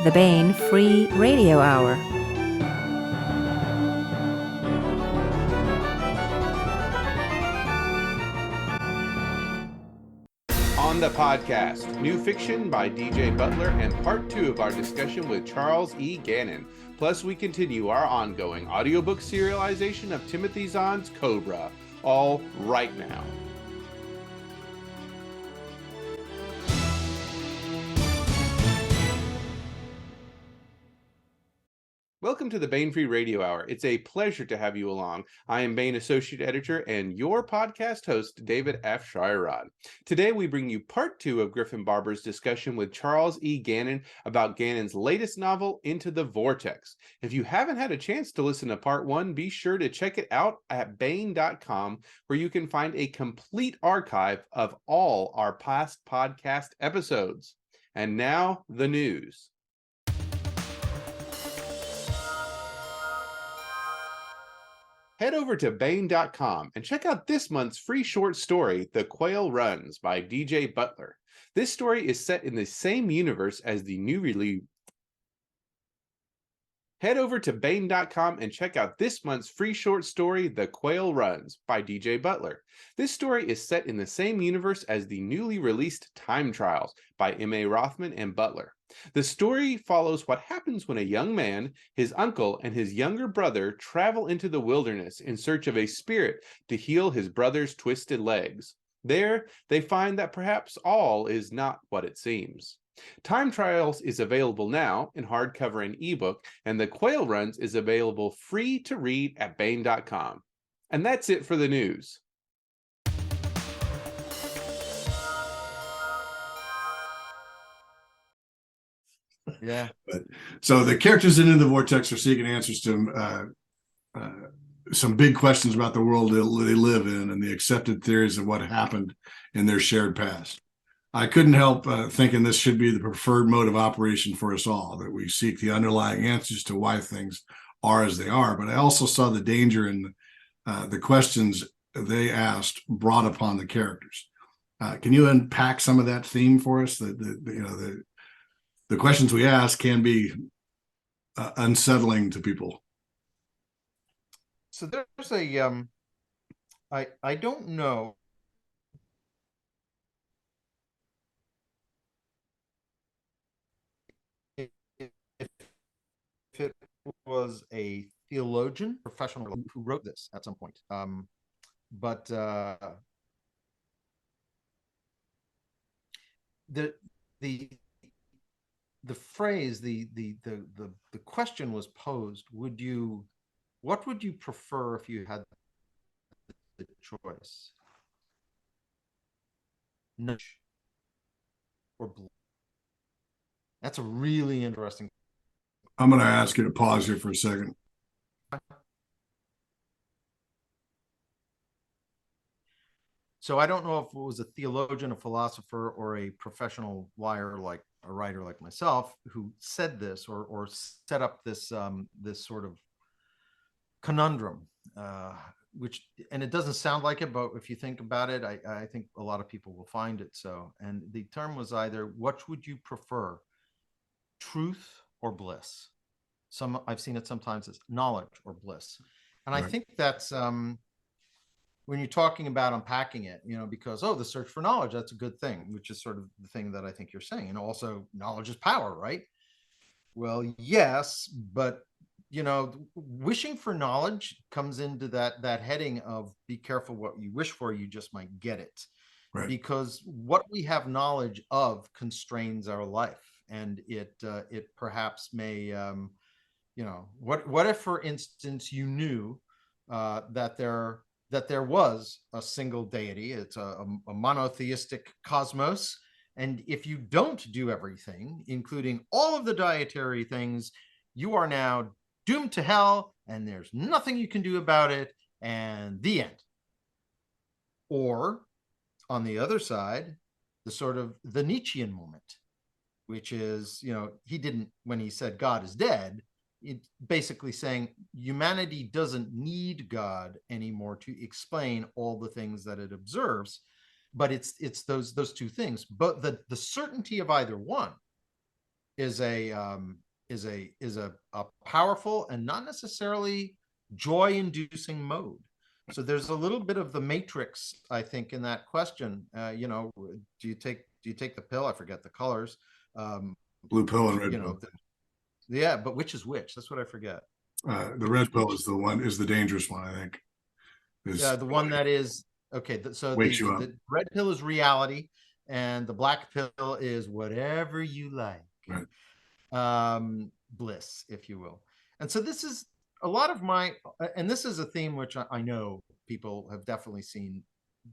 the Baen Free Radio Hour. On the podcast, new fiction by DJ Butler and part 2 of our discussion with Charles E. Gannon. Plus, we continue our ongoing audiobook serialization of Timothy Zahn's Cobra, all right now. Welcome to the Baen Free Radio Hour. It's a pleasure to have you along. I am Baen Associate Editor and your podcast host, David F. Shirod. Today, we bring you part 2 of Griffin Barber's discussion with Charles E. Gannon about Gannon's latest novel, Into the Vortex. If you haven't had a chance to listen to part 1, be sure to check it out at Baen.com, where you can find a complete archive of all our past podcast episodes. And now, the news. Head over to Baen.com and check out this month's free short story, The Quail Runs by DJ Butler. This story is set in the same universe as the new release. Head over to Baen.com and check out this month's free short story, The Quail Runs by DJ Butler. This story is set in the same universe as the newly released Time Trials by M.A. Rothman and Butler. The story follows what happens when a young man, his uncle, and his younger brother travel into the wilderness in search of a spirit to heal his brother's twisted legs. There, they find that perhaps all is not what it seems. Time Trials is available now in hardcover and ebook, and The Quail Runs is available free to read at Baen.com. And that's it for the news. Yeah. So the characters in the Vortex are seeking answers to some big questions about the world they live in and the accepted theories of what happened in their shared past. I couldn't help thinking this should be the preferred mode of operation for us all, that we seek the underlying answers to why things are as they are. But I also saw the danger in the questions they asked brought upon the characters. Can you unpack some of that theme for us? The questions we ask can be unsettling to people. So there's a I don't know if it was a theologian, professional who wrote this at some point, but the phrase, the question was posed, what would you prefer if you had the choice? Nudge or blue? That's a really interesting. I'm going to ask you to pause here for a second. So I don't know if it was a theologian, a philosopher, or a professional liar, like a writer like myself, who said this or set up this this sort of conundrum, and it doesn't sound like it, but if you think about it, I think a lot of people will find it so. And the term was either, what would you prefer, truth or bliss? I've seen it sometimes as knowledge or bliss. And right. I think that's when you're talking about unpacking it, because, the search for knowledge, that's a good thing, which is sort of the thing that I think you're saying. And also, knowledge is power, right? Well, yes, but, wishing for knowledge comes into that heading of be careful what you wish for, you just might get it. Right. Because what we have knowledge of constrains our life. And it perhaps may, what if, for instance, you knew that there was a single deity, it's a monotheistic cosmos, and if you don't do everything, including all of the dietary things, you are now doomed to hell, and there's nothing you can do about it, and the end. Or, on the other side, the Nietzschean moment, which is, he didn't, when he said God is dead, it's basically saying humanity doesn't need God anymore to explain all the things that it observes, but it's those two things. But the certainty of either one is a powerful and not necessarily joy-inducing mode. So there's a little bit of the Matrix, I think, in that question. You know, do you take the pill? I forget the colors. Blue pill and red pill. Yeah, but which is which? That's what I forget. The red pill is the dangerous one, I think. Yeah, the one that is okay. So the red pill is reality, and the black pill is whatever you like. Right. Bliss, if you will. And so this is a lot of my, and this is a theme which I know people have definitely seen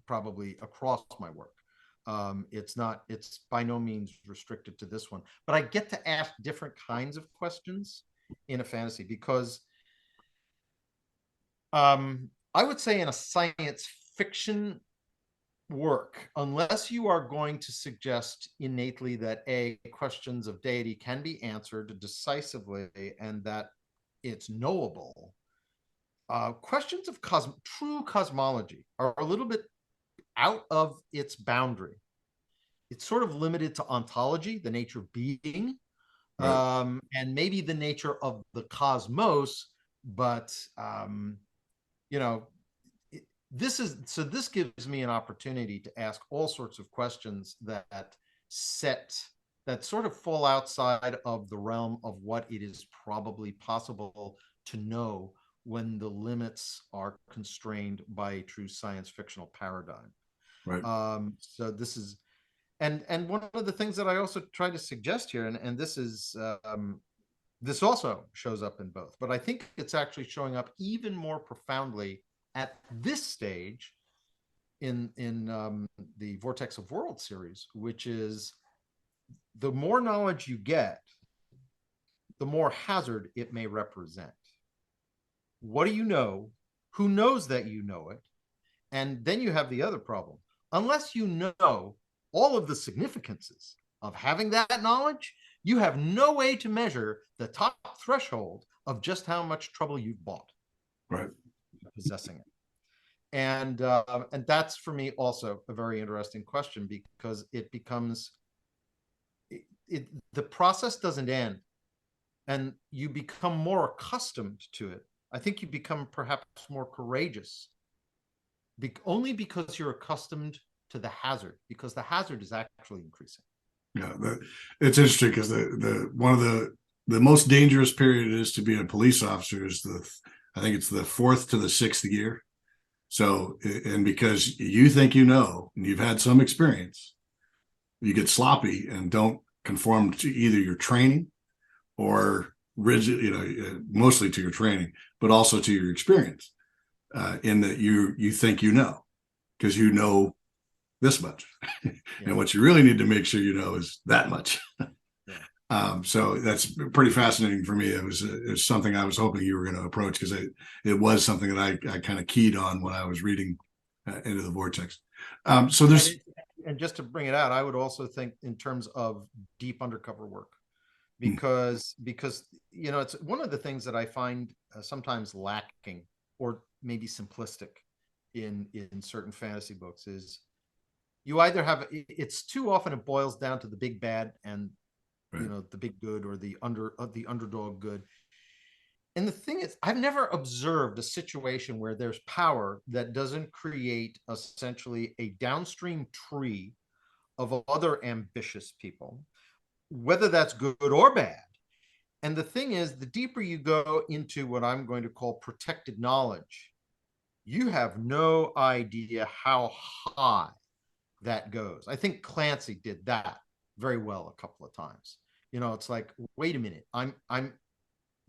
probably across my work. It's by no means restricted to this one, but I get to ask different kinds of questions in a fantasy because I would say in a science fiction work, unless you are going to suggest innately that questions of deity can be answered decisively and that it's knowable, questions of true cosmology are a little bit out of its boundary. It's sort of limited to ontology, the nature of being, right, and maybe the nature of the cosmos, but you know, this gives me an opportunity to ask all sorts of questions that sort of fall outside of the realm of what it is probably possible to know when the limits are constrained by a true science fictional paradigm. Right. So this is, and one of the things that I also try to suggest here, and this is this also shows up in both, but I think it's actually showing up even more profoundly at this stage in the Vortex of Worlds series, which is the more knowledge you get, the more hazard it may represent. What do you know? Who knows that you know it? And then you have the other problem. Unless you know all of the significances of having that knowledge, you have no way to measure the top threshold of just how much trouble you've bought. Right. Possessing it. And that's for me also a very interesting question, because it becomes the process doesn't end and you become more accustomed to it. I think you become perhaps more courageous only because you're accustomed to the hazard, because the hazard is actually increasing. Yeah, it's interesting because the one of the most dangerous period is to be a police officer is I think it's the 4th to the 6th year. So, and because you think you know, and you've had some experience, you get sloppy and don't conform to either your training or rigid, mostly to your training, but also to your experience, in that you think you know, because you know this much. Yeah. And what you really need to make sure you know is that much. Yeah. So that's pretty fascinating for me. It was something I was hoping you were going to approach, because it was something that I kind of keyed on when I was reading Into the Vortex. So there's, and just to bring it out, I would also think in terms of deep undercover work, because it's one of the things that I find sometimes lacking, or maybe simplistic in certain fantasy books, is you either have, it's too often it boils down to the big bad and the big good, or the underdog good. And the thing is, I've never observed a situation where there's power that doesn't create essentially a downstream tree of other ambitious people, whether that's good or bad. And the thing is, the deeper you go into what I'm going to call protected knowledge, you have no idea how high that goes. I think Clancy did that very well a couple of times. It's like, wait a minute, I'm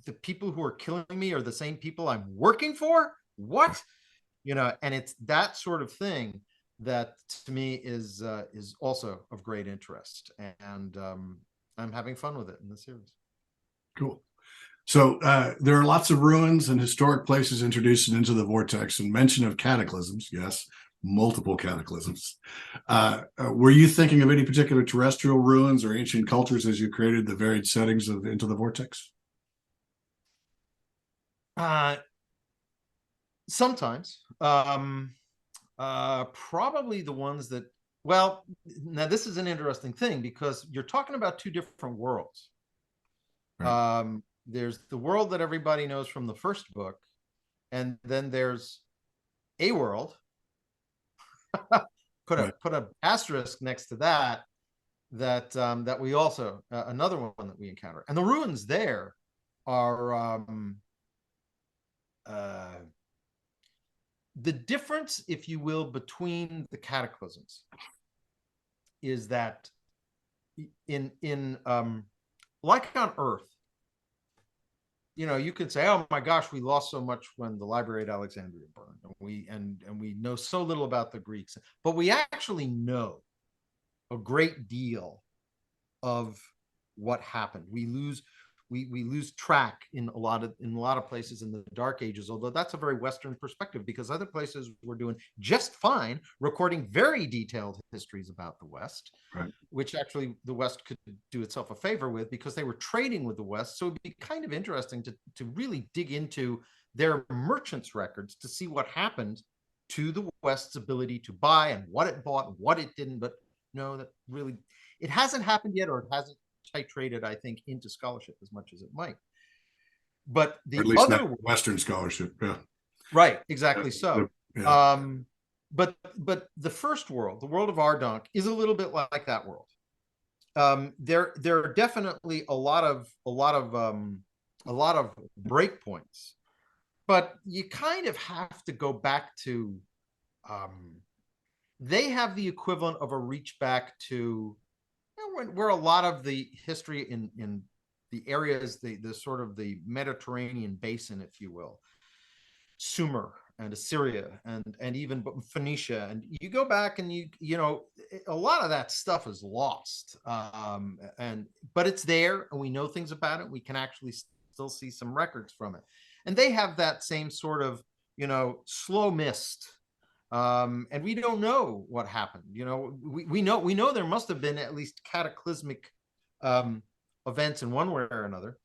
the people who are killing me are the same people I'm working for? What? And it's that sort of thing that to me is also of great interest. And I'm having fun with it in the series. Cool. So there are lots of ruins and historic places introduced into the Vortex, and mention of cataclysms. Yes, multiple cataclysms. Were you thinking of any particular terrestrial ruins or ancient cultures as you created the varied settings of Into the Vortex? Sometimes. Probably the ones that, well, now this is an interesting thing, because you're talking about two different worlds. Right. There's the world that everybody knows from the first book, and then there's a world. Put a asterisk next to that that we also another one that we encounter, and the ruins there are the difference, if you will, between the cataclysms is that in like on Earth, you could say, oh my gosh, we lost so much when the library at Alexandria burned, and we know so little about the Greeks, but we actually know a great deal of what happened. We lose track in a lot of places in the Dark Ages, although that's a very Western perspective, because other places were doing just fine, recording very detailed histories about the West, right. which actually the West could do itself a favor with, because they were trading with the West. So it'd be kind of interesting to really dig into their merchants' records to see what happened to the West's ability to buy, and what it bought and what it didn't. But no, that really, it hasn't happened yet, or it hasn't titrated, I think, into scholarship as much as it might. But the at least other not Western scholarship, yeah, right, exactly so. Yeah. But the first world, the world of Arrdanc, is a little bit like that world. There are definitely a lot of breakpoints, but you kind of have to go back to. They have the equivalent of a reach back to where a lot of the history in the areas, the sort of the Mediterranean basin, if you will, Sumer and Assyria and even Phoenicia, and you go back and you know a lot of that stuff is lost, but it's there, and we know things about it. We can actually still see some records from it, and they have that same sort of slow mist. And we don't know what happened. We know there must have been at least cataclysmic events in one way or another.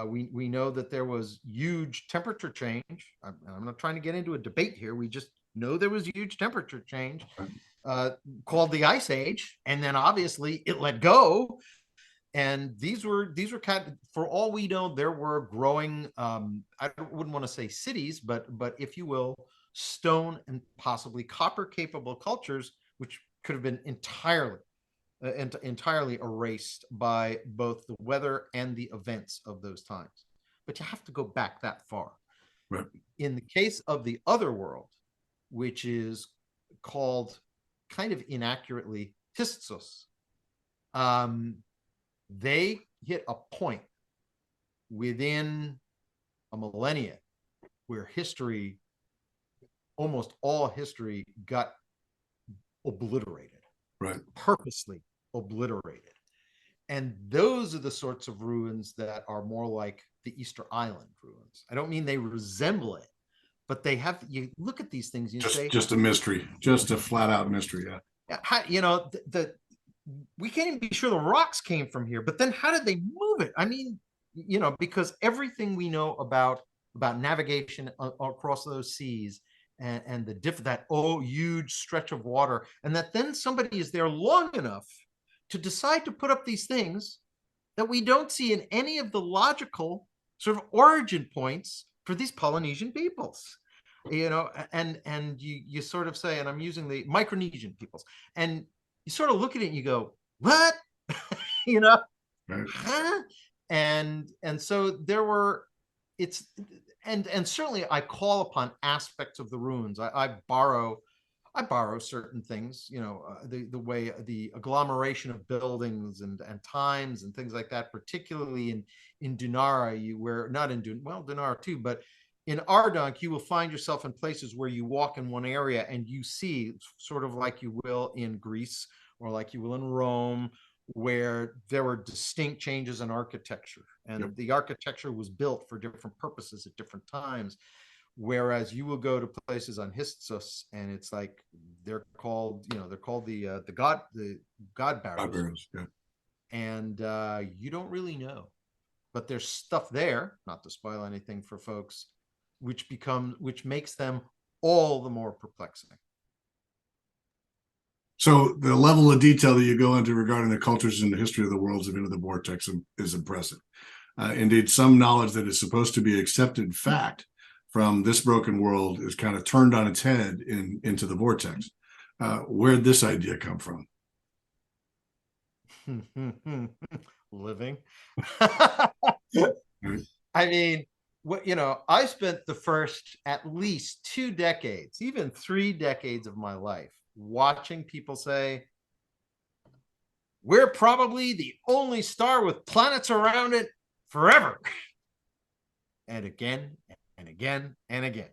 We know that there was huge temperature change. I'm not trying to get into a debate here. We just know there was huge temperature change called the Ice Age, and then obviously it let go. And these were for all we know, there were growing. I wouldn't want to say cities, but if you will, stone and possibly copper capable cultures, which could have been entirely erased by both the weather and the events of those times. But you have to go back that far. Right. In the case of the other world, which is called kind of inaccurately Histsos, they hit a point within a millennia where history, almost all history, got obliterated, right, purposely obliterated. And those are the sorts of ruins that are more like the Easter Island ruins. I don't mean they resemble it, but they have, you look at these things and you say, just a mystery, just a flat out mystery. Yeah. We can't even be sure the rocks came from here, but then how did they move it? I mean, because everything we know about navigation across those seas and that huge stretch of water, and that then somebody is there long enough to decide to put up these things that we don't see in any of the logical sort of origin points for these Polynesian peoples, and you sort of say, and I'm using the Micronesian peoples, and you sort of look at it and you go, what? Right. Huh? And so there were, and certainly I call upon aspects of the ruins. I borrow certain things, the way the agglomeration of buildings and times and things like that, particularly in Dunarran, Dunarran too, but in Arrdanc, you will find yourself in places where you walk in one area and you see, sort of like you will in Greece or like you will in Rome, where there were distinct changes in architecture, and the architecture was built for different purposes at different times. Whereas you will go to places on Histsos, and it's like they're called the god barrows, Yeah. and you don't really know, but there's stuff there. Not to spoil anything for folks, which makes them all the more perplexing. So the level of detail that you go into regarding the cultures and the history of the worlds of Into the Vortex is impressive. Indeed, some knowledge that is supposed to be accepted fact from this broken world is kind of turned on its head into the vortex. Where'd this idea come from? Living. I mean, I spent the first at least 2 decades, even 3 decades of my life watching people say, we're probably the only star with planets around it forever. And again, and again, and again.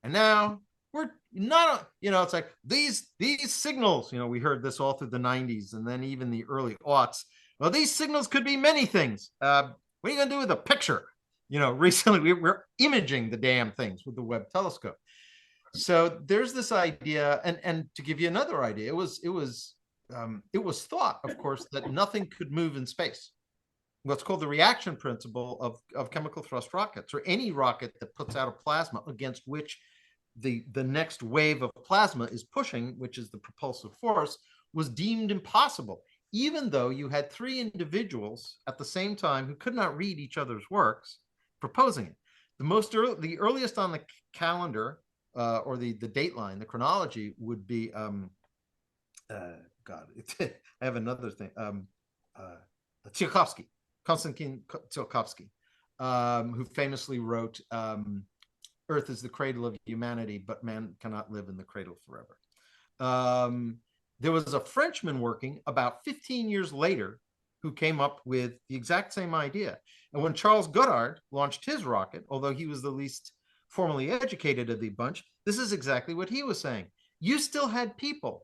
And now we're not, it's like these signals, we heard this all through the 90s and then even the early aughts. Well, these signals could be many things. What are you going to do with a picture? Recently we're imaging the damn things with the Webb telescope. So there's this idea, and to give you another idea, it was thought, of course, that nothing could move in space. What's called the reaction principle of chemical thrust rockets, or any rocket that puts out a plasma against which the next wave of plasma is pushing, which is the propulsive force, was deemed impossible, even though you had 3 individuals at the same time who could not read each other's works proposing it. The earliest on the calendar, or the date line, the chronology would be I have another thing. Tsiolkovsky, Konstantin Tsiolkovsky, who famously wrote, Earth is the cradle of humanity, but man cannot live in the cradle forever. There was a Frenchman working about 15 years later who came up with the exact same idea. And when Charles Goddard launched his rocket, although he was the least formally educated of the bunch, this is exactly what he was saying. You still had people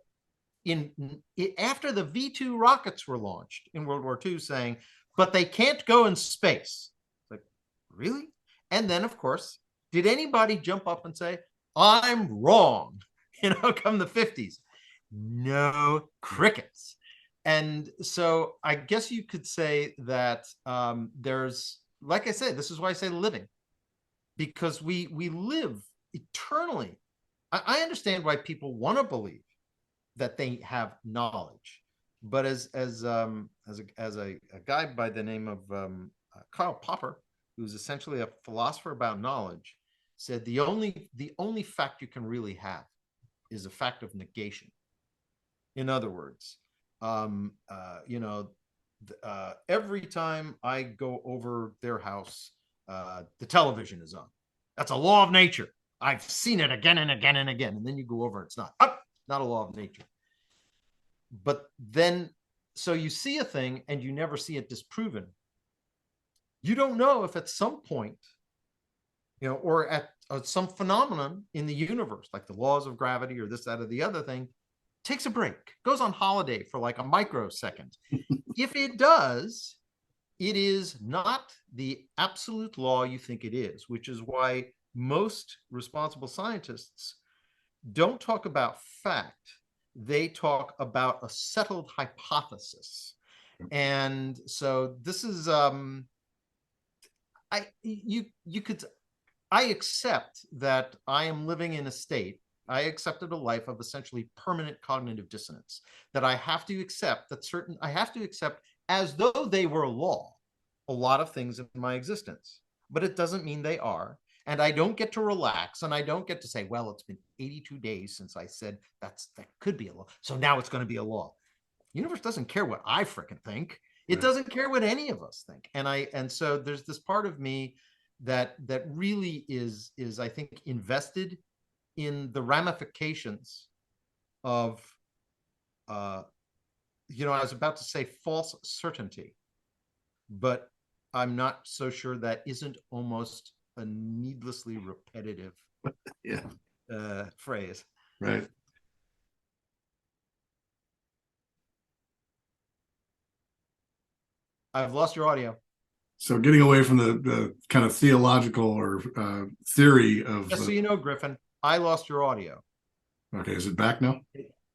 after the V2 rockets were launched in World War II saying, but they can't go in space. It's like, really? And then, of course, did anybody jump up and say, I'm wrong, come the 50s? No, crickets. And so I guess you could say that there's, like I say, this is why I say living, because we live eternally. I understand why people want to believe that they have knowledge, but as a guy by the name of Karl Popper, who's essentially a philosopher about knowledge, said the only fact you can really have is a fact of negation. In other words, every time I go over their house, the television is on. That's a law of nature. I've seen it again and again and again. And then you go over, it's not. Not a law of nature. But then, so you see a thing and you never see it disproven. You don't know if at some point, or at some phenomenon in the universe, like the laws of gravity or this, that, or the other thing, takes a break, goes on holiday for like a microsecond. If it does, it is not the absolute law you think it is, which is why most responsible scientists don't talk about fact. They talk about a settled hypothesis. And so this is, I accept that I am living in a state. I accepted a life of essentially permanent cognitive dissonance, that I have to accept as though they were law, a lot of things in my existence, but it doesn't mean they are. And I don't get to relax, and I don't get to say, well, it's been 82 days since I said that could be a law, so now it's going to be a law. The universe doesn't care what I frickin' think. It doesn't care what any of us think. And so there's this part of me that really is I think invested in the ramifications of I was about to say false certainty, but I'm not so sure that isn't almost a needlessly repetitive phrase. Right. I've lost your audio. So getting away from the kind of theological or theory of... Just so you know, Griffin, I lost your audio. Okay, is it back now?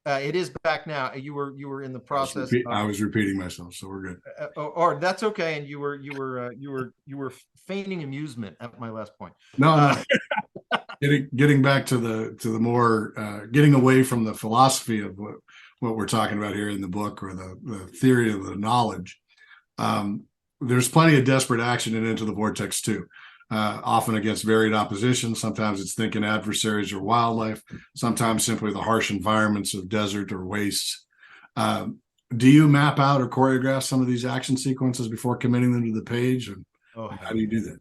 It is back now. You were in the process. I was repeating myself, so we're good. Or that's okay. And you were feigning amusement at my last point. No. Getting back to the more getting away from the philosophy of what we're talking about here in the book, or the theory of the knowledge. there's plenty of desperate action in Into the Vortex too. Often against varied opposition. Sometimes it's thinking adversaries or wildlife. Sometimes simply the harsh environments of desert or wastes. Do you map out or choreograph some of these action sequences before committing them to the page? And how do you do that?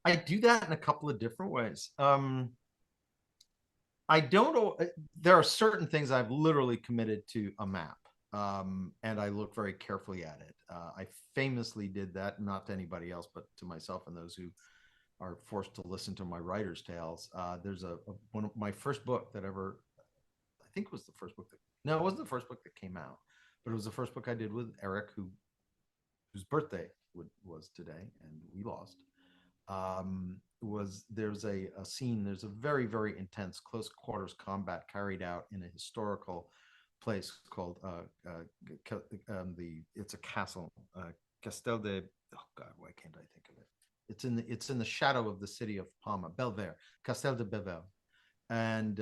I do that in a couple of different ways. I don't know. There are certain things I've literally committed to a map, and I look very carefully at it. I famously did that, not to anybody else, but to myself and those who are forced to listen to my writer's tales. There's one of my first book that ever, I think it was the first book that, no, it wasn't the first book that came out, but it was the first book I did with Eric, whose birthday was today, and we lost. There's a scene, there's a very, very intense close quarters combat carried out in a historical place called it's a castle, Castel de, oh God, why can't I think of it? It's in the shadow of the city of Palma, Belver, Castel de Belver. And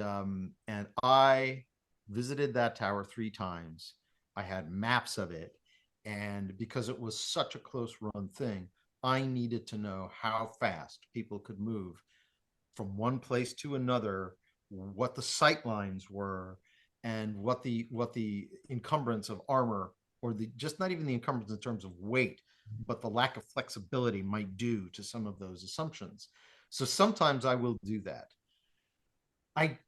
I visited that tower 3 times. I had maps of it. And because it was such a close run thing, I needed to know how fast people could move from one place to another, what the sight lines were, and what the encumbrance of armor, or just not even the encumbrance in terms of weight, but the lack of flexibility might do to some of those assumptions. So sometimes I will do that. I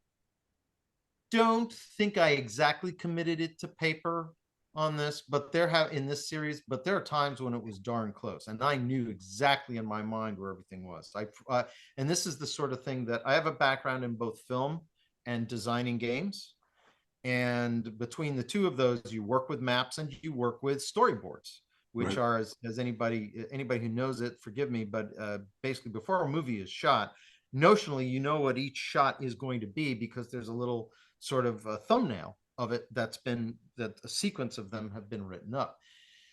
don't think I exactly committed it to paper on this, but there are times when it was darn close, and I knew exactly in my mind where everything was. And this is the sort of thing that I have a background in both film and designing games, and between the two of those, you work with maps and you work with storyboards, which are, as anybody who knows it, forgive me, but basically before a movie is shot, notionally you know what each shot is going to be, because there's a little sort of a thumbnail of it that a sequence of them have been written up.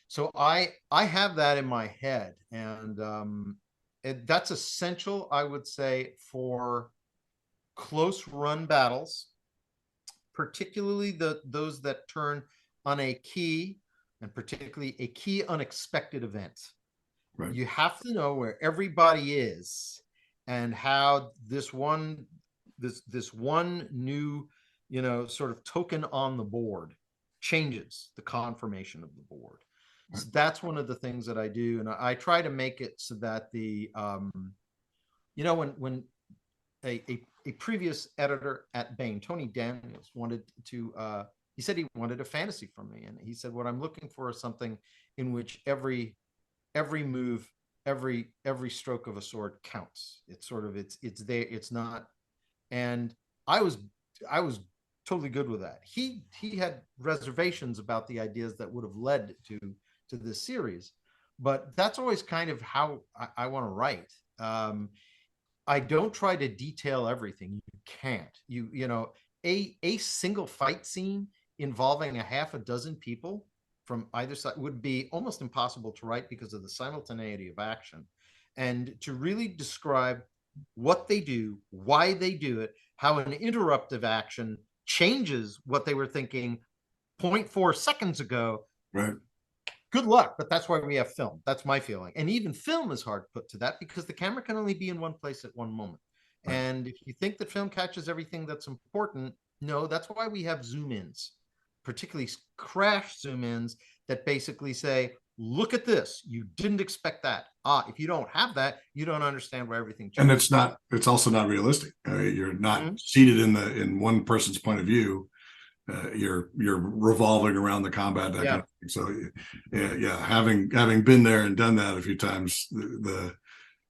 So I have that in my head, and that's essential, I would say, for close run battles, particularly those that turn on a key, and particularly a key unexpected event. Right. You have to know where everybody is and how this one new, sort of token on the board changes the conformation of the board. So that's one of the things that I do. And I try to make it so that when a previous editor at Baen, Tony Daniels, he said he wanted a fantasy from me. And he said, what I'm looking for is something in which every move, every stroke of a sword counts. It's sort of, it's there, it's not. And I was totally good with that. He had reservations about the ideas that would have led to this series, but that's always kind of how I want to write. I don't try to detail everything. You can't. A single fight scene involving a half a dozen people from either side would be almost impossible to write because of the simultaneity of action. And to really describe what they do, why they do it, how an interruptive action changes what they were thinking 0.4 seconds ago. Right. Good luck, but that's why we have film. That's my feeling. And even film is hard put to that because the camera can only be in one place at one moment. Right. And if you think that film catches everything that's important, no, that's why we have zoom ins, particularly crash zoom ins that basically say, look at this. You didn't expect that. If you don't have that, you don't understand where everything changes. And it's also not realistic. You're not seated in one person's point of view. You're revolving around the combat. Kind of thing. So having been there and done that a few times,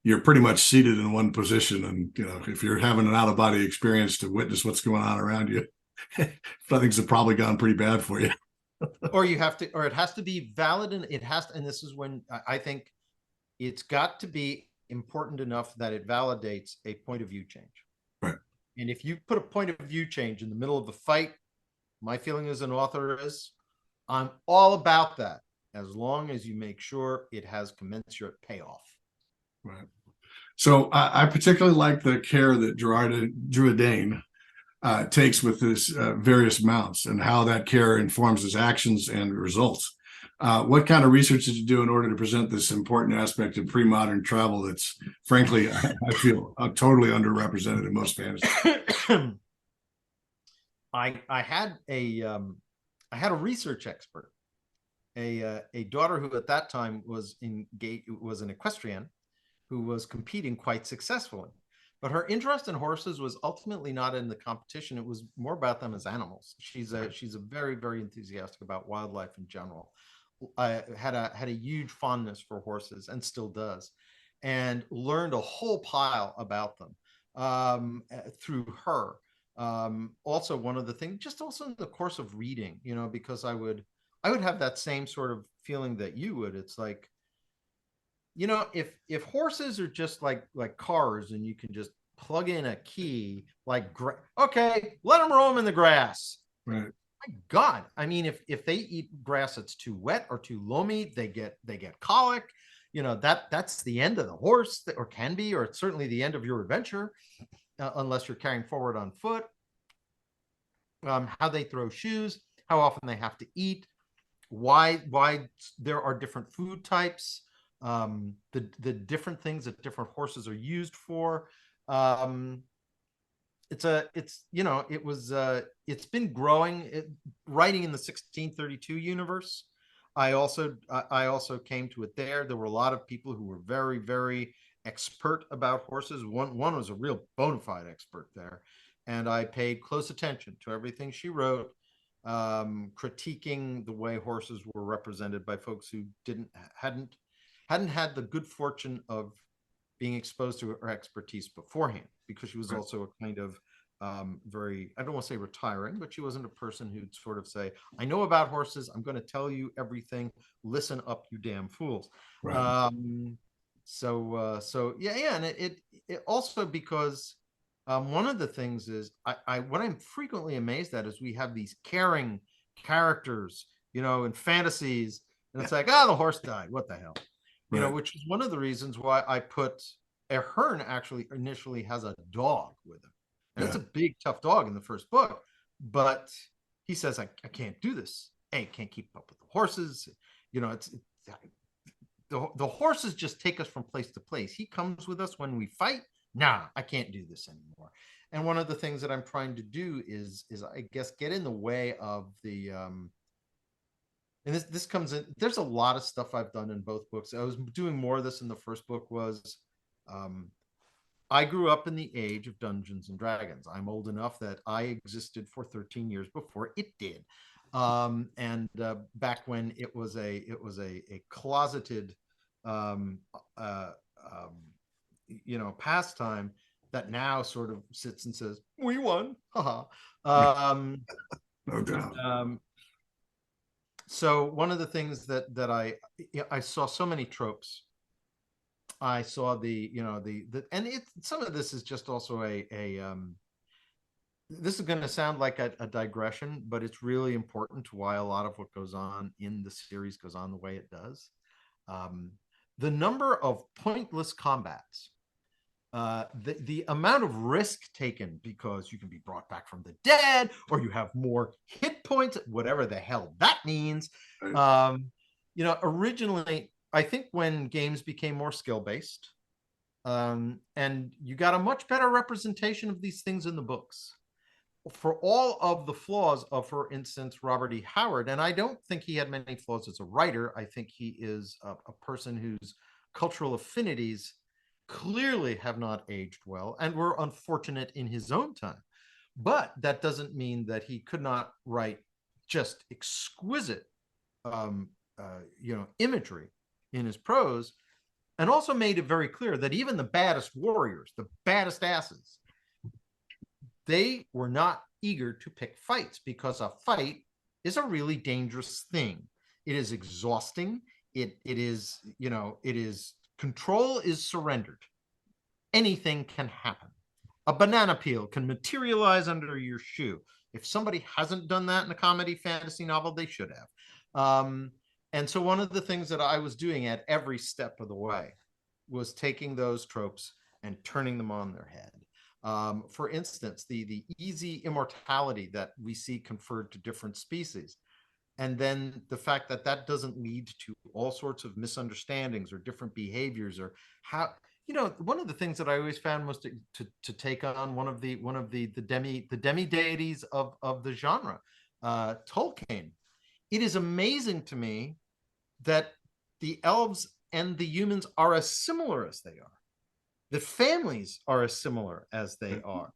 you're pretty much seated in one position. And, if you're having an out of body experience to witness what's going on around you, things have probably gone pretty bad for you. Or it has to be valid, and and this is when I think it's got to be important enough that it validates a point of view change. Right. And if you put a point of view change in the middle of the fight, my feeling as an author is I'm all about that, as long as you make sure it has commensurate payoff. Right. So I particularly like the care that Druadaen takes with his various mounts and how that care informs his actions and results. What kind of research did you do in order to present this important aspect of pre-modern travel that's, frankly, I feel totally underrepresented in most fantasy? I had a research expert, a daughter who at that time was an equestrian who was competing quite successfully. But her interest in horses was ultimately not in the competition. It was more about them as animals. She's a very, very enthusiastic about wildlife in general. I had a huge fondness for horses and still does, and learned a whole pile about them through her. Also, one of the things, just also in the course of reading, because I would have that same sort of feeling that you would. It's like, if horses are just like cars and you can just plug in a key, okay, let them roam in the grass. Right. My God, I mean, if they eat grass that's too wet or too loamy, they get colic. That's the end of the horse, or can be, or it's certainly the end of your adventure, unless you're carrying forward on foot. How they throw shoes, how often they have to eat, why there are different food types. The different things that different horses are used for. It's been growing. Writing in the 1632 universe, I also came to it there. There were a lot of people who were very, very expert about horses. One was a real bona fide expert there, and I paid close attention to everything she wrote, critiquing the way horses were represented by folks who hadn't had the good fortune of being exposed to her expertise beforehand, because she was also a kind of very, I don't want to say retiring, but she wasn't a person who'd sort of say, I know about horses, I'm going to tell you everything, listen up, you damn fools. Right. So yeah, and it also, because one of the things is, what I'm frequently amazed at is we have these caring characters, in fantasies, and it's like, the horse died, what the hell? Right. Which is one of the reasons why I put Ahern actually initially has a dog with him. And it's a big, tough dog in the first book. But he says, I can't do this. I can't keep up with the horses. The horses just take us from place to place. He comes with us when we fight. Nah, I can't do this anymore. And one of the things that I'm trying to do is I guess, get in the way of the and this comes in. There's a lot of stuff I've done in both books. I was doing more of this in the first book. I grew up in the age of Dungeons and Dragons. I'm old enough that I existed for 13 years before it did, and back when it was a closeted, pastime that now sort of sits and says, "We won, haha." No doubt. So one of the things that I saw so many tropes. I saw and some of this is just also this is going to sound like a digression, but it's really important to why a lot of what goes on in the series goes on the way it does. The number of pointless combats, the amount of risk taken because you can be brought back from the dead, or you have more hit points, whatever the hell that means. Originally, I think when games became more skill-based, and you got a much better representation of these things in the books, for all of the flaws of, for instance, Robert E. Howard, and I don't think he had many flaws as a writer. I think he is a person whose cultural affinities clearly have not aged well and were unfortunate in his own time. But that doesn't mean that he could not write just exquisite, imagery in his prose, and also made it very clear that even the baddest warriors, the baddest asses, they were not eager to pick fights, because a fight is a really dangerous thing. It is exhausting. It is control is surrendered. Anything can happen. A banana peel can materialize under your shoe. If somebody hasn't done that in a comedy fantasy novel, they should have. And so one of the things that I was doing at every step of the way was taking those tropes and turning them on their head. For instance, the easy immortality that we see conferred to different species. And then the fact that that doesn't lead to all sorts of misunderstandings or different behaviors, or how, one of the things that I always found was to take on one of the demi deities of the genre, Tolkien. It is amazing to me that the elves and the humans are as similar as they are. The families are as similar as they are.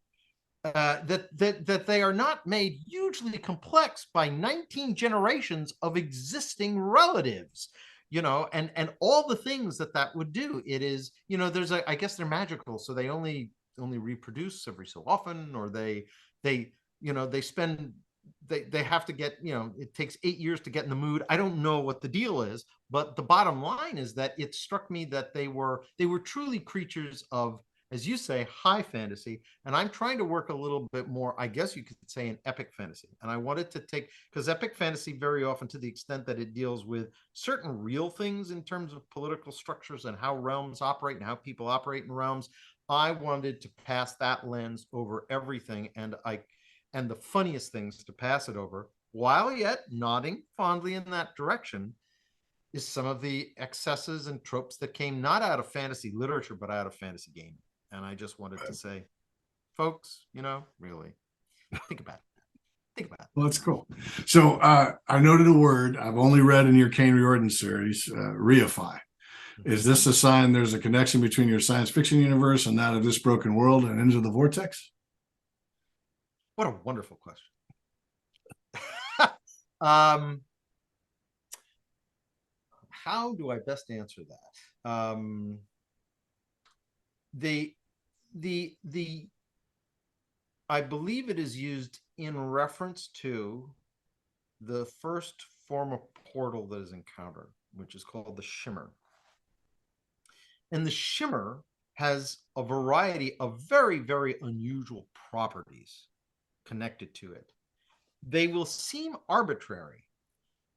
That they are not made hugely complex by 19 generations of existing relatives, and all the things that would do. It is, I guess they're magical, so they only reproduce every so often, or they spend, they have to get, it takes 8 years to get in the mood. I don't know what the deal is, but the bottom line is that it struck me that they were truly creatures of, as you say, high fantasy. And I'm trying to work a little bit more, I guess you could say, an epic fantasy. And I wanted to take, because epic fantasy very often, to the extent that it deals with certain real things in terms of political structures and how realms operate and how people operate in realms, I wanted to pass that lens over everything. And the funniest things to pass it over, while yet nodding fondly in that direction, is some of the excesses and tropes that came not out of fantasy literature, but out of fantasy gaming. And I just wanted to say, folks, really think about it. Well, that's cool. So I noted a word I've only read in your Kane Riordan series, reify. Is this a sign there's a connection between your science fiction universe and that of this broken world and Into the Vortex? What a wonderful question. How do I best answer that? I believe it is used in reference to the first form of portal that is encountered, which is called the shimmer. And the shimmer has a variety of very, very unusual properties connected to it. They will seem arbitrary,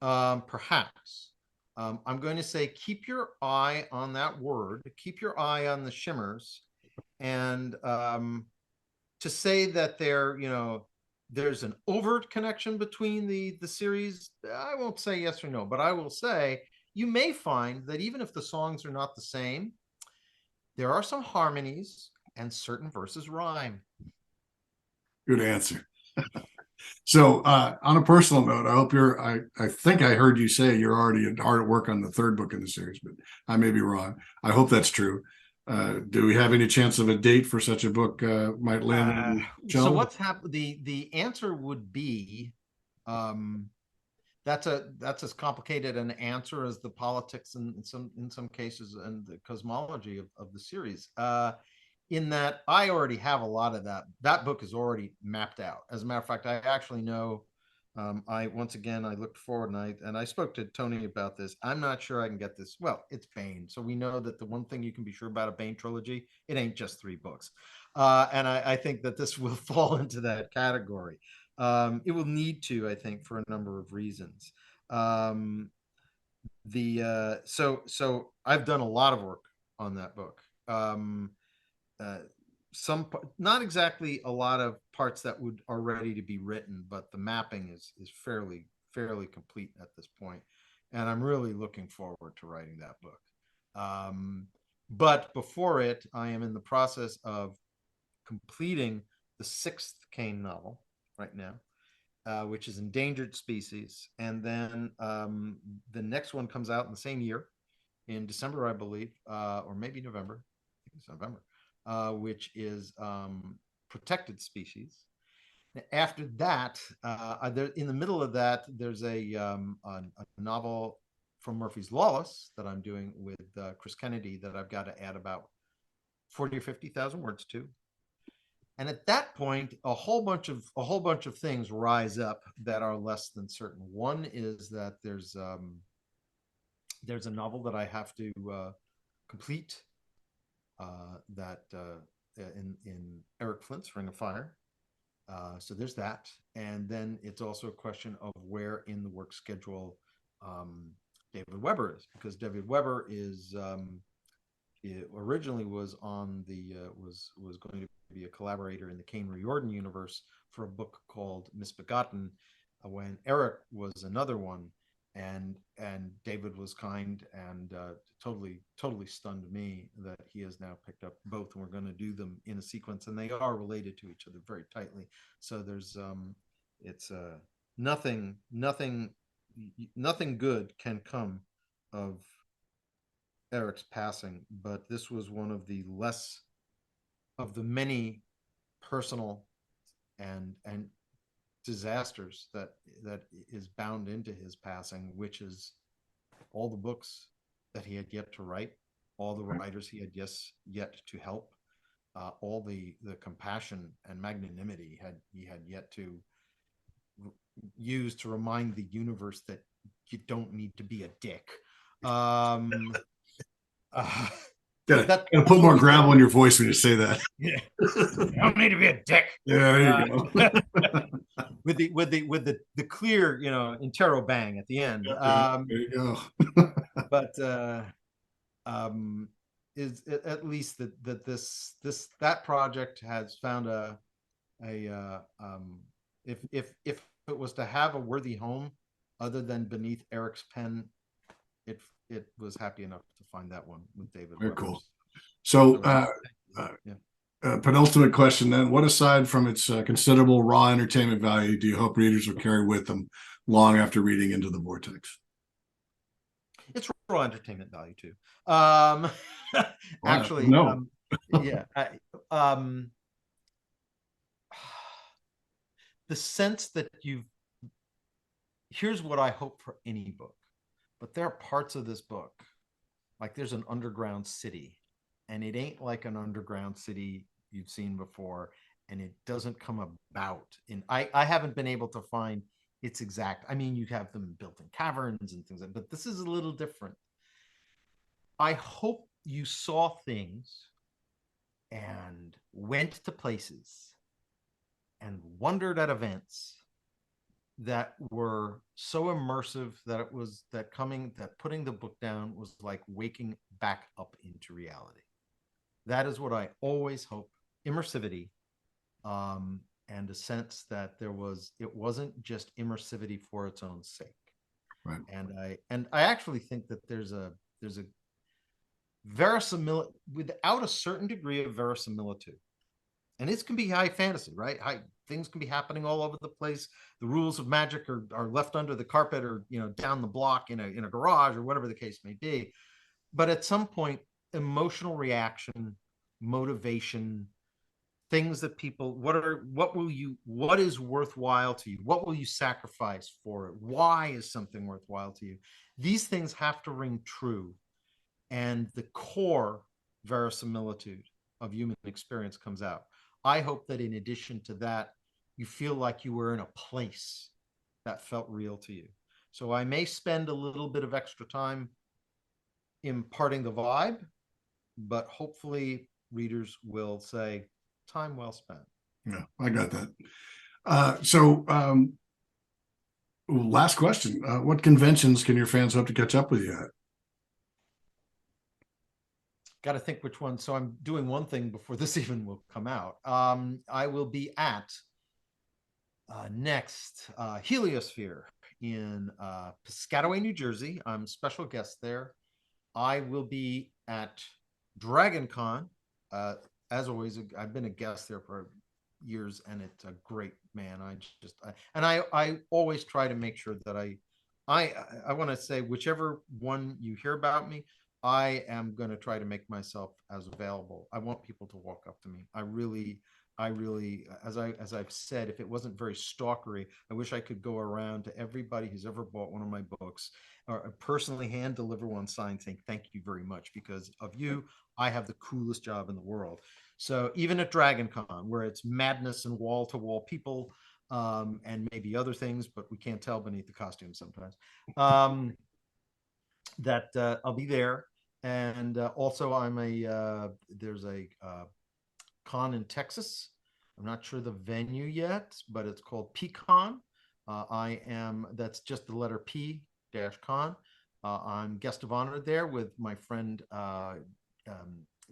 perhaps. I'm going to say, keep your eye on that word, keep your eye on the shimmers, and to say that there's an overt connection between the series, I won't say yes or no, but I will say you may find that even if the songs are not the same, there are some harmonies and certain verses rhyme. Good answer. So on a personal note, I hope I think I heard you say you're already hard at work on the third book in the series, but I may be wrong. I hope that's true. Do we have any chance of a date for such a book might land? So what's happened? The answer would be, that's as complicated an answer as the politics in some cases and the cosmology of the series. In that I already have a lot of that book is already mapped out. As a matter of fact, I actually know, I looked forward and I spoke to Tony about this. I'm not sure I can get this. Well, it's Baen. So we know that the one thing you can be sure about a Baen trilogy, it ain't just 3 books. And I think that this will fall into that category. It will need to, I think, for a number of reasons. So I've done a lot of work on that book. Not exactly a lot of parts that are ready to be written, but the mapping is fairly complete at this point, and I'm really looking forward to writing that book. But before it, I am in the process of completing the 6th Kane novel right now, which is Endangered Species, and then the next one comes out in the same year, in December, I believe, or maybe November. I think it's November. Which is Protected Species. After that, in the middle of that, there's a novel from Murphy's Lawless that I'm doing with Chris Kennedy that I've got to add about 40 or 50,000 words to. And at that point, a whole bunch of things rise up that are less than certain. One is that there's a novel that I have to complete. In Eric Flint's Ring of Fire. So there's that. And then it's also a question of where in the work schedule David Weber is, because David Weber is originally was on was going to be a collaborator in the Kane Riordan universe for a book called Misbegotten, when Eric was another one, and David was kind and totally stunned me that he has now picked up both, and we're going to do them in a sequence, and they are related to each other very tightly. So there's it's nothing good can come of Eric's passing, but this was one of the less of the many personal and disasters that is bound into his passing, which is all the books that he had yet to write, all the writers he had yet to help, all the compassion and magnanimity he had yet to use to remind the universe that you don't need to be a dick. Gotta put more gravel in your voice when you say that. Yeah, you don't need to be a dick. Yeah, there you go. with the clear, interrobang at the end. There you go. But is at least that project has found if it was to have a worthy home other than beneath Eric's pen, it was happy enough to find that one with David. Very cool. So penultimate question then, what aside from its considerable raw entertainment value do you hope readers will carry with them long after reading Into the Vortex? It's raw entertainment value too. Actually, no. The sense that here's what I hope for any book, but there are parts of this book, like there's an underground city, and it ain't like an underground city you've seen before, and it doesn't come about. And I haven't been able to find its exact, I mean, you have them built in caverns and things like that, but this is a little different. I hope you saw things and went to places and wondered at events that were so immersive that putting the book down was like waking back up into reality. That is what I always hope. Immersivity, and a sense that it wasn't just immersivity for its own sake. Right. And I actually think that there's a verisimilitude, without a certain degree of verisimilitude. And this can be high fantasy, right? Things can be happening all over the place. The rules of magic are left under the carpet, or down the block in a garage, or whatever the case may be. But at some point, emotional reaction, motivation, things that people, what is worthwhile to you? What will you sacrifice for it? Why is something worthwhile to you? These things have to ring true. And the core verisimilitude of human experience comes out. I hope that in addition to that, you feel like you were in a place that felt real to you. So I may spend a little bit of extra time imparting the vibe, but hopefully readers will say, time well spent. Yeah, I got that. Last question. What conventions can your fans hope to catch up with you at? Got to think which one. So I'm doing one thing before this even will come out. I will be at next Heliosphere in Piscataway, New Jersey. I'm a special guest there. I will be at Dragon Con. As always, I've been a guest there for years, and it's a great, man. I always try to make sure that I want to say, whichever one you hear about me, I am going to try to make myself as available. I want people to walk up to me. I really, as I've said, if it wasn't very stalkery, I wish I could go around to everybody who's ever bought one of my books, or personally hand deliver one signed saying, thank you very much. Because of you, I have the coolest job in the world. So even at Dragon Con, where it's madness and wall-to-wall people, and maybe other things, but we can't tell beneath the costumes sometimes, that I'll be there. And also there's a con in Texas. I'm not sure the venue yet, but it's called PCon. That's just the letter P -con. I'm guest of honor there with my friend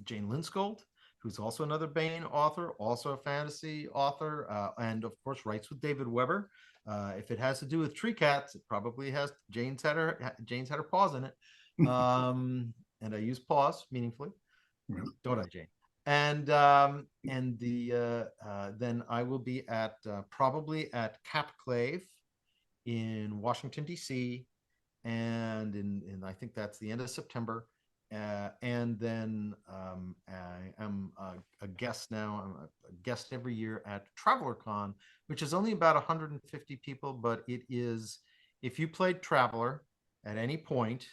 Jane Linsgold, who's also another Baen author, also a fantasy author, and of course writes with David Weber. If it has to do with tree cats, it probably has Jane's had her paws in it. And I use paws meaningfully, don't I, Jane? And then I will be at probably at Capclave in Washington D.C. and in I think that's the end of September. And then I am a guest now. I'm a guest every year at TravelerCon, which is only about 150 people, but it is, if you played Traveler at any point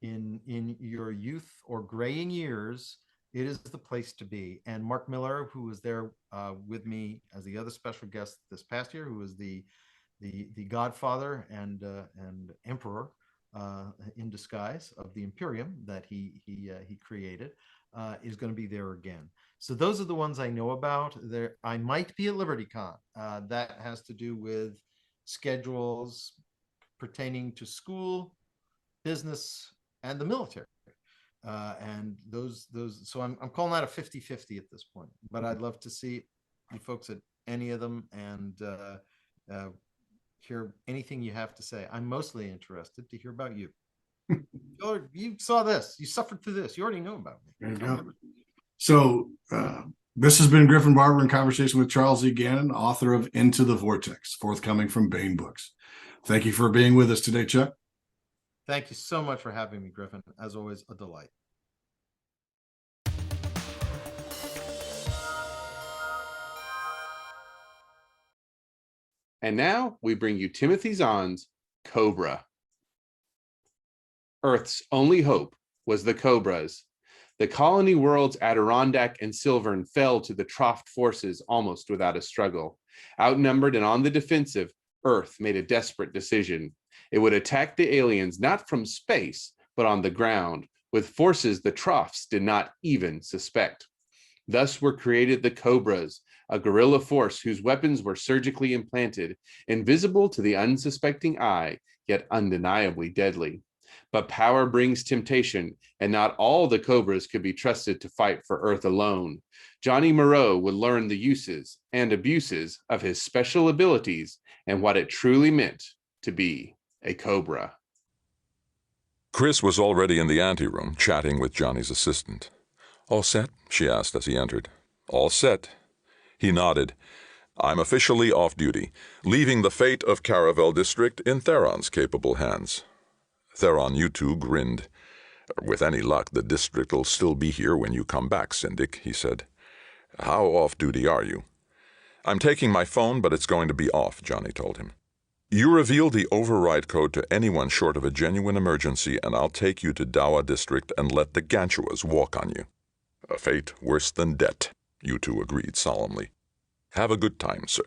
in your youth or graying years, it is the place to be. And Mark Miller, who was there with me as the other special guest this past year, who was the godfather and emperor in disguise of the Imperium that he created, is going to be there again. So those are the ones I know about. There, I might be at LibertyCon. That has to do with schedules pertaining to school, business, and the military. And those. So I'm calling that a 50-50 at this point. But I'd love to see you folks at any of them and hear anything you have to say. I'm mostly interested to hear about you. You saw this. You suffered through this. You already know about me. There you go. So this has been Griffin Barber in conversation with Charles E. Gannon, author of Into the Vortex, forthcoming from Baen Books. Thank you for being with us today, Chuck. Thank you so much for having me, Griffin. As always, a delight. And now we bring you Timothy Zahn's Cobra. Earth's only hope was the Cobras. The colony worlds Arrdanc and Silvern fell to the Troft forces almost without a struggle. Outnumbered and on the defensive, Earth made a desperate decision. It would attack the aliens not from space, but on the ground, with forces the Trofts did not even suspect. Thus were created the Cobras, a guerrilla force whose weapons were surgically implanted, invisible to the unsuspecting eye, yet undeniably deadly. But power brings temptation, and not all the Cobras could be trusted to fight for Earth alone. Johnny Moreau would learn the uses and abuses of his special abilities and what it truly meant to be a Cobra. Chris was already in the anteroom, chatting with Johnny's assistant. "All set?" she asked as he entered. "All set." He nodded. "I'm officially off duty, leaving the fate of Caravel District in Theron's capable hands." Theron U2 grinned. "With any luck, the district'll still be here when you come back, Syndic," he said. "How off duty are you?" "I'm taking my phone, but it's going to be off," Johnny told him. "You reveal the override code to anyone short of a genuine emergency, and I'll take you to Dawa District and let the Ganchuas walk on you." "A fate worse than death," U2 agreed solemnly. "Have a good time, sir.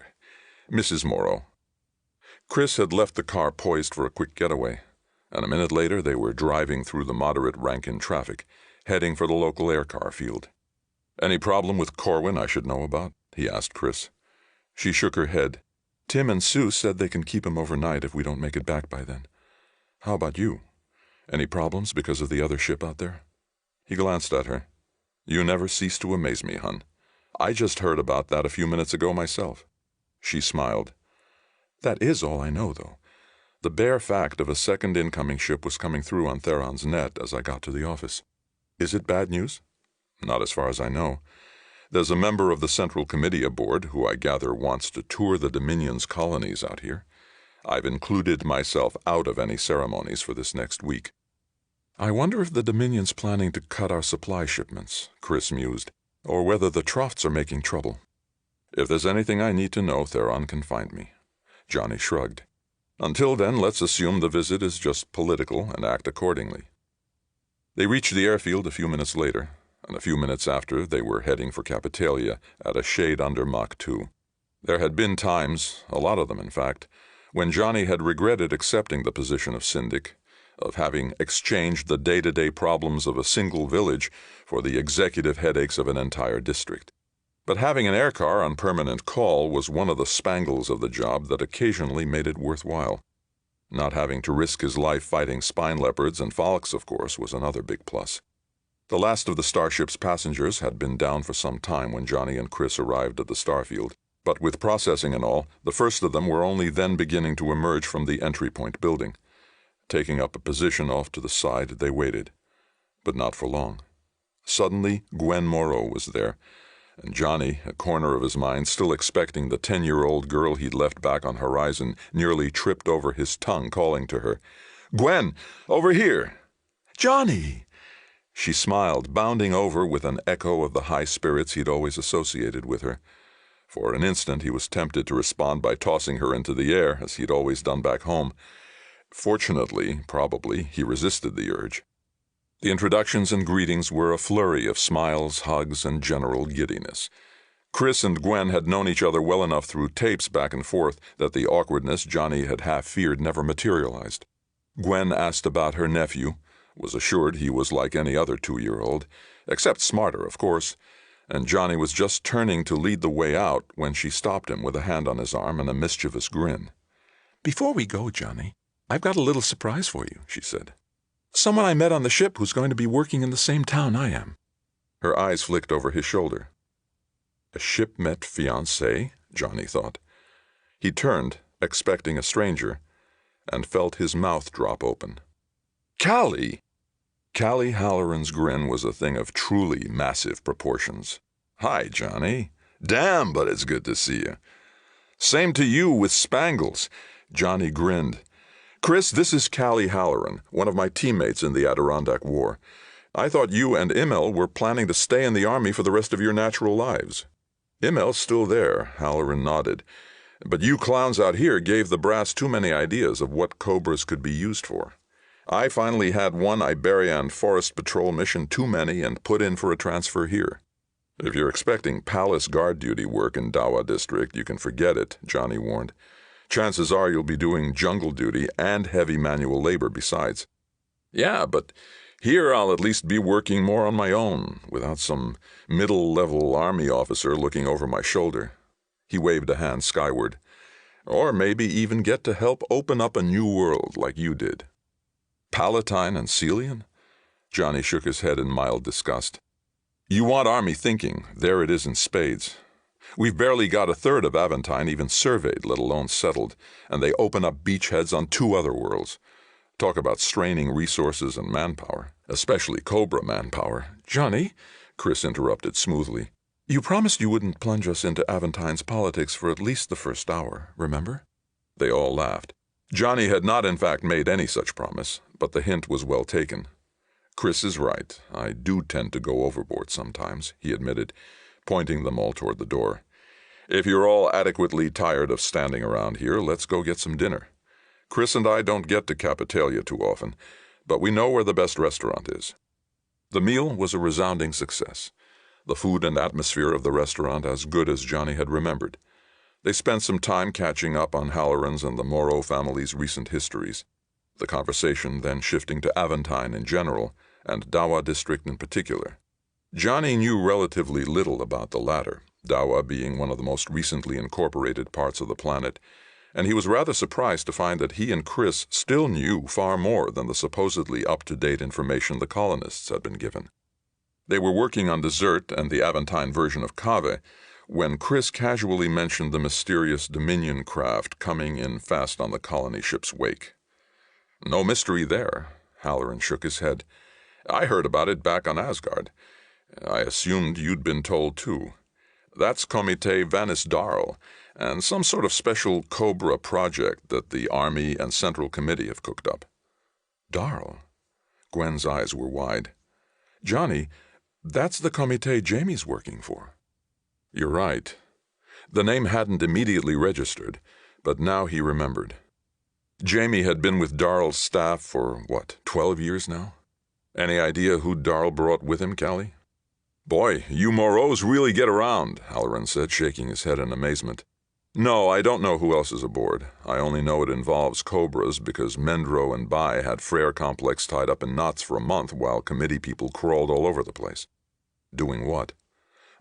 Mrs. Morrow." Chris had left the car poised for a quick getaway, and a minute later they were driving through the moderate Rankin traffic, heading for the local aircar field. "Any problem with Corwin I should know about?" he asked Chris. She shook her head. "Tim and Sue said they can keep him overnight if we don't make it back by then. How about you? Any problems because of the other ship out there?" He glanced at her. "You never cease to amaze me, hun. I just heard about that a few minutes ago myself." She smiled. "That is all I know, though. The bare fact of a second incoming ship was coming through on Theron's net as I got to the office. Is it bad news?" "Not as far as I know. There's a member of the Central Committee aboard who I gather wants to tour the Dominion's colonies out here. I've included myself out of any ceremonies for this next week." "I wonder if the Dominion's planning to cut our supply shipments," Chris mused, "or whether the Trofts are making trouble." "If there's anything I need to know, Theron can find me." Johnny shrugged. "Until then, let's assume the visit is just political and act accordingly." They reached the airfield a few minutes later, and a few minutes after they were heading for Capitalia at a shade under Mach 2. There had been times, a lot of them in fact, when Johnny had regretted accepting the position of Syndic, of having exchanged the day-to-day problems of a single village for the executive headaches of an entire district. But having an aircar on permanent call was one of the spangles of the job that occasionally made it worthwhile. Not having to risk his life fighting spine leopards and falcons, of course, was another big plus. The last of the starship's passengers had been down for some time when Johnny and Chris arrived at the starfield, but with processing and all, the first of them were only then beginning to emerge from the entry point building. Taking up a position off to the side, they waited. But not for long. Suddenly, Gwen Moreau was there, and Johnny, a corner of his mind still expecting the 10-year-old girl he'd left back on Horizon, nearly tripped over his tongue calling to her, "Gwen, over here!" "Johnny!" She smiled, bounding over with an echo of the high spirits he'd always associated with her. For an instant he was tempted to respond by tossing her into the air, as he'd always done back home. Fortunately, probably, he resisted the urge. The introductions and greetings were a flurry of smiles, hugs, and general giddiness. Chris and Gwen had known each other well enough through tapes back and forth that the awkwardness Johnny had half feared never materialized. Gwen asked about her nephew, was assured he was like any other 2-year-old, except smarter, of course, and Johnny was just turning to lead the way out when she stopped him with a hand on his arm and a mischievous grin. "Before we go, Johnny, I've got a little surprise for you," she said. "Someone I met on the ship who's going to be working in the same town I am." Her eyes flicked over his shoulder. A ship-met fiancé, Johnny thought. He turned, expecting a stranger, and felt his mouth drop open. "Callie!" Callie Halloran's grin was a thing of truly massive proportions. "Hi, Johnny. Damn, but it's good to see you." "Same to you with spangles." Johnny grinned. "Chris, this is Callie Halloran, one of my teammates in the Arrdanc War. I thought you and Immel were planning to stay in the army for the rest of your natural lives." "Immel's still there," Halloran nodded. "But you clowns out here gave the brass too many ideas of what Cobras could be used for. I finally had one Iberian Forest Patrol mission too many and put in for a transfer here." "If you're expecting palace guard duty work in Dawa District, you can forget it," Johnny warned. "Chances are you'll be doing jungle duty and heavy manual labor besides." "Yeah, but here I'll at least be working more on my own, without some middle-level army officer looking over my shoulder." He waved a hand skyward. "Or maybe even get to help open up a new world like you did." "Palatine and Celian?" Johnny shook his head in mild disgust. "You want army thinking. There it is in spades. We've barely got a third of Aventine even surveyed, let alone settled, and they open up beachheads on 2 other worlds. Talk about straining resources and manpower, especially Cobra manpower." "Johnny," Chris interrupted smoothly, "you promised you wouldn't plunge us into Aventine's politics for at least the first hour, remember?" They all laughed. Johnny had not in fact made any such promise, but the hint was well taken. "Chris is right. I do tend to go overboard sometimes," he admitted, pointing them all toward the door. "If you're all adequately tired of standing around here, let's go get some dinner. Chris and I don't get to Capitalia too often, but we know where the best restaurant is." The meal was a resounding success. The food and atmosphere of the restaurant as good as Johnny had remembered. They spent some time catching up on Halloran's and the Moreau family's recent histories, the conversation then shifting to Aventine in general, and Dawa District in particular. Johnny knew relatively little about the latter, Dawa being one of the most recently incorporated parts of the planet, and he was rather surprised to find that he and Chris still knew far more than the supposedly up-to-date information the colonists had been given. They were working on dessert and the Aventine version of Cave when Chris casually mentioned the mysterious Dominion craft coming in fast on the colony ship's wake. "No mystery there," Halloran shook his head. "I heard about it back on Asgard. I assumed you'd been told too. That's Comité Vanis Darl, and some sort of special Cobra project that the Army and Central Committee have cooked up." "Darl?" Gwen's eyes were wide. "Johnny, that's the Comité Jamie's working for." "You're right." The name hadn't immediately registered, but now he remembered. Jamie had been with Darl's staff for, 12 years now? Any idea who Darl brought with him, Callie? "Boy, you Moreaus really get around," Halloran said, shaking his head in amazement. "No, I don't know who else is aboard. I only know it involves Cobras because Mendro and Baen had Frere Complex tied up in knots for a month while committee people crawled all over the place." "Doing what?"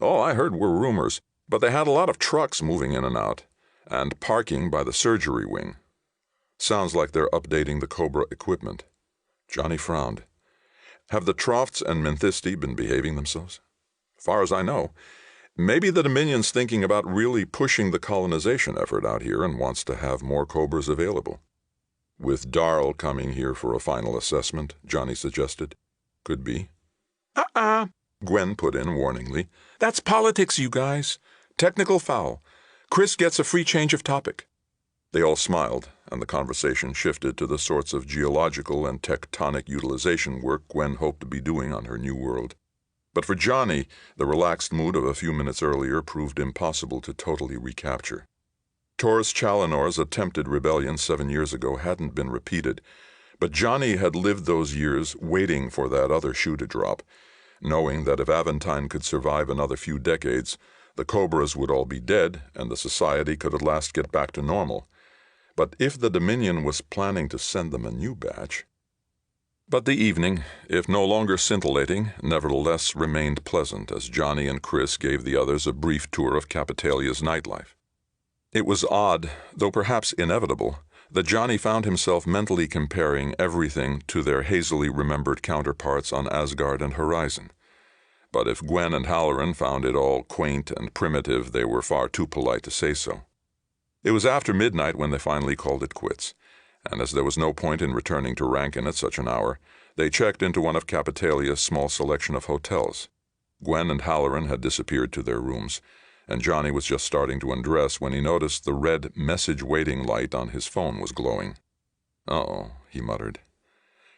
"Oh, I heard were rumors, but they had a lot of trucks moving in and out, and parking by the surgery wing. Sounds like they're updating the Cobra equipment." Johnny frowned. Have the Troughs and Menthisti been behaving themselves? Far as I know, maybe the Dominion's thinking about really pushing the colonization effort out here and wants to have more Cobras available. With Darl coming here for a final assessment, Johnny suggested. Could be. Gwen put in warningly. That's politics, you guys. Technical foul. Chris gets a free change of topic. They all smiled, and the conversation shifted to the sorts of geological and tectonic utilization work Gwen hoped to be doing on her new world. But for Johnny, the relaxed mood of a few minutes earlier proved impossible to totally recapture. Taurus Chalinor's attempted rebellion 7 years ago hadn't been repeated, but Johnny had lived those years waiting for that other shoe to drop, knowing that if Aventine could survive another few decades, the Cobras would all be dead and the society could at last get back to normal. But if the Dominion was planning to send them a new batch... But the evening, if no longer scintillating, nevertheless remained pleasant as Johnny and Chris gave the others a brief tour of Capitalia's nightlife. It was odd, though perhaps inevitable, that Johnny found himself mentally comparing everything to their hazily remembered counterparts on Asgard and Horizon. But if Gwen and Halloran found it all quaint and primitive, they were far too polite to say so. It was after midnight when they finally called it quits, and as there was no point in returning to Rankin at such an hour, they checked into one of Capitalia's small selection of hotels. Gwen and Halloran had disappeared to their rooms, and Johnny was just starting to undress when he noticed the red message-waiting light on his phone was glowing. "Uh-oh," he muttered.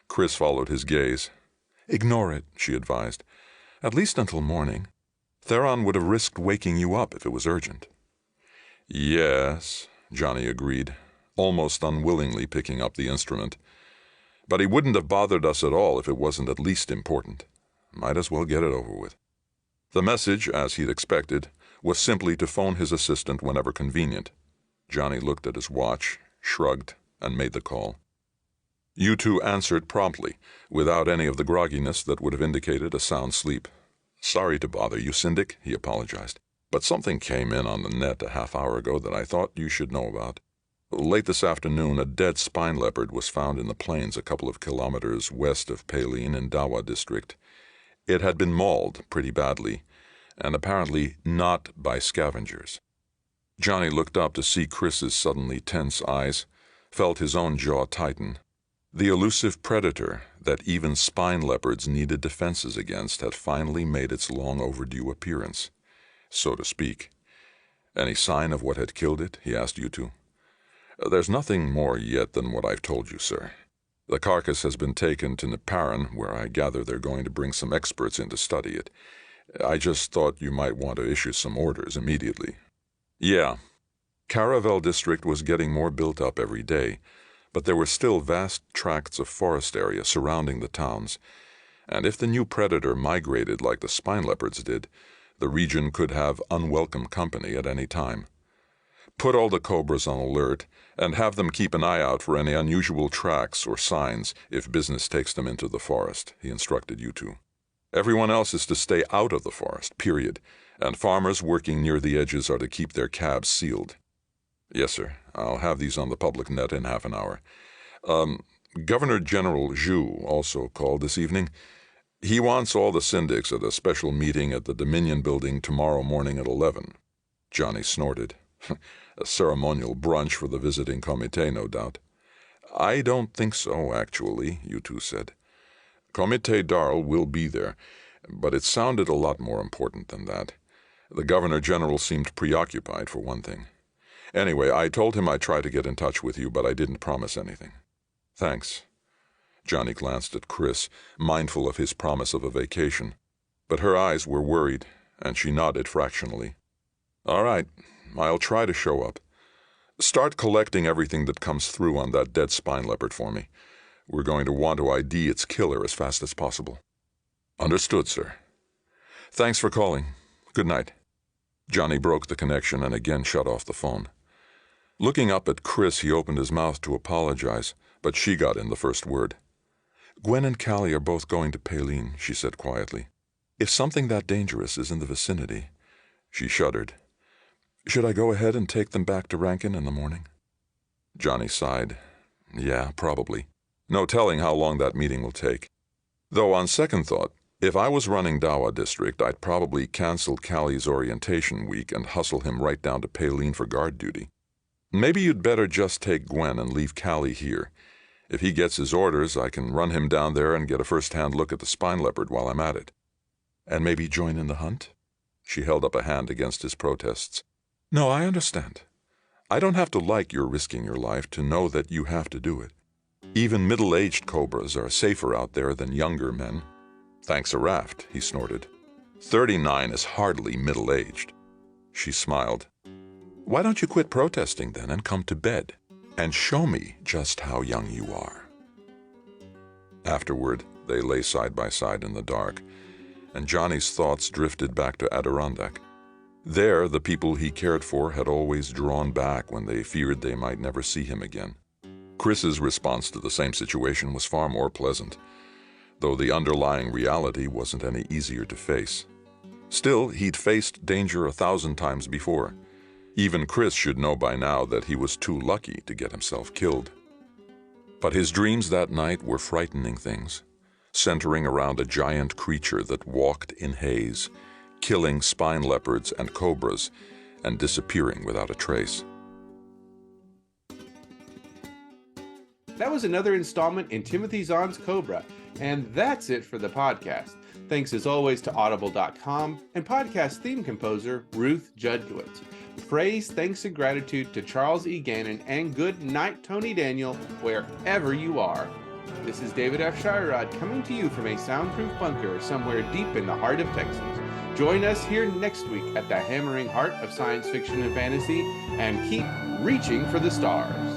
Chris followed his gaze. "Ignore it," she advised. "At least until morning. Theron would have risked waking you up if it was urgent." "Yes," Johnny agreed, almost unwillingly picking up the instrument. "But he wouldn't have bothered us at all if it wasn't at least important. Might as well get it over with." The message, as he'd expected, was simply to phone his assistant whenever convenient. Johnny looked at his watch, shrugged, and made the call. You two answered promptly, without any of the grogginess that would have indicated a sound sleep. "Sorry to bother you, Syndic," he apologized, "but something came in on the net a half-hour ago that I thought you should know about. Late this afternoon, a dead spine leopard was found in the plains a couple of kilometers west of Paline in Dawa district. It had been mauled pretty badly, and apparently not by scavengers." Johnny looked up to see Chris's suddenly tense eyes, felt his own jaw tighten. The elusive predator that even spine leopards needed defenses against had finally made its long-overdue appearance, so to speak. "Any sign of what had killed it?" he asked Yutu. "There's nothing more yet than what I've told you, sir. The carcass has been taken to Neparan, where I gather they're going to bring some experts in to study it. I just thought you might want to issue some orders immediately." Yeah. Caravel district was getting more built up every day, but there were still vast tracts of forest area surrounding the towns, and if the new predator migrated like the spine leopards did, the region could have unwelcome company at any time. "Put all the Cobras on alert, and have them keep an eye out for any unusual tracks or signs if business takes them into the forest," he instructed Yutu. "Everyone else is to stay out of the forest, period, and farmers working near the edges are to keep their cabs sealed." "Yes, sir. I'll have these on the public net in half an hour. Governor General Zhu also called this evening. He wants all the syndics at a special meeting at the Dominion building tomorrow morning at 11. Johnny snorted. "A ceremonial brunch for the visiting comité, no doubt." "I don't think so, actually," Yutu said. "Comité Darl will be there, but it sounded a lot more important than that. The Governor-General seemed preoccupied, for one thing. Anyway, I told him I'd try to get in touch with you, but I didn't promise anything." "Thanks." Johnny glanced at Chris, mindful of his promise of a vacation, but her eyes were worried, and she nodded fractionally. "All right, I'll try to show up. Start collecting everything that comes through on that dead spine leopard for me. We're going to want to ID its killer as fast as possible." "Understood, sir." "Thanks for calling. Good night." Johnny broke the connection and again shut off the phone. Looking up at Chris, he opened his mouth to apologize, but she got in the first word. "Gwen and Callie are both going to Paline," she said quietly. "If something that dangerous is in the vicinity..." She shuddered. "Should I go ahead and take them back to Rankin in the morning?" Johnny sighed. "Yeah, probably. No telling how long that meeting will take. Though on second thought, if I was running Dawa District, I'd probably cancel Callie's orientation week and hustle him right down to Paylene for guard duty. Maybe you'd better just take Gwen and leave Callie here. If he gets his orders, I can run him down there and get a first-hand look at the spine leopard while I'm at it. And maybe join in the hunt? She held up a hand against his protests. No, I understand. I don't have to like your risking your life to know that you have to do it. Even middle-aged cobras are safer out there than younger men. Thanks a raft, he snorted. 39 is hardly middle-aged. She smiled. Why don't you quit protesting then and come to bed? And show me just how young you are. Afterward, they lay side by side in the dark, and Johnny's thoughts drifted back to Arrdanc. There, the people he cared for had always drawn back when they feared they might never see him again. Chris's response to the same situation was far more pleasant, though the underlying reality wasn't any easier to face. Still, he'd faced danger 1,000 times before. Even Chris should know by now that he was too lucky to get himself killed. But his dreams that night were frightening things, centering around a giant creature that walked in haze, killing spine leopards and cobras, and disappearing without a trace. That was another installment in Timothy Zahn's Cobra, and that's it for the podcast. Thanks as always to Audible.com and podcast theme composer Ruth Judkowitz. Praise, thanks, and gratitude to Charles E. Gannon, and good night, Tony Daniel, wherever you are. This is David F. Shirod coming to you from a soundproof bunker somewhere deep in the heart of Texas. Join us here next week at the hammering heart of science fiction and fantasy, and keep reaching for the stars.